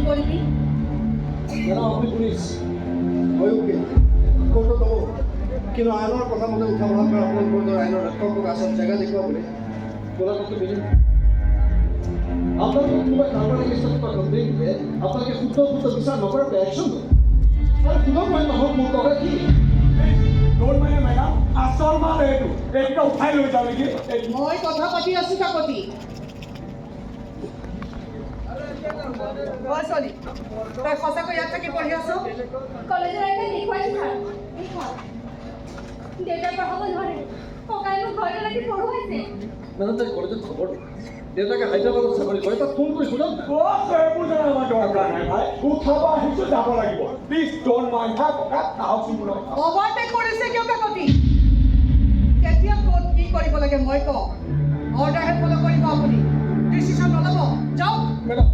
কৰবি? ম্যাডাম আপনি পুলিশ হয় ওকে কোৰ্টত ল'ব কিন্তু আইনৰ কথা মতে উঠা বহা কৰা আপোনালোকৰ আইনৰ ৰক্ষকক আচল জেগা দেখুৱা বোলে কোলাটো বেলেগ আপোনালোকক কোনোবাই কাৰোবাৰ এগেইনষ্টত কিবা কমপ্লেইন দিলে আপোনালোকে শুদ্ধ বিচাৰ নকৰাকৈ একশ্যন লয় আৰু শুদ্ধ মই নহওক মোৰ টকা কি ডোর মানে ম্যাডাম আসল মাল এইটো উঠাই লৈ যাও নেকি মই কথা পাতি আছো কাকতি। ঐ ছোৱালী, তই সঁচাকৈ ইয়াত থাকি পঢ়ি আছ? কলেজৰ এটা দেখুৱাইছো ছাৰ। দেউতাই পঢ়াব নোৱাৰে, ককাই মোক ঘৰতে ৰাখি পঢ়ুৱাইছে। মানে তাই কলেজত খবৰ দেউতাকে হায়দৰাবাদত চাকৰি কৰে তাক ফোন কৰি সোধক না এইবোৰ জানা আমাৰ দৰকাৰ নাই ভাই উঠাব আহিছো যাব লাগিব প্লিজ ডোন্ট মাইণ্ড হা ককা আহকচোন বোলো অভাৰটেক কৰিছে কিয় কাকতি? কেতিয়া ক'ত কি কৰিব লাগে মই কওঁ, অৰ্ডাৰহে ফ'ল' কৰিব আপুনি। ডিচিশ্যন নল'ব, যাওক। ম্যাডাম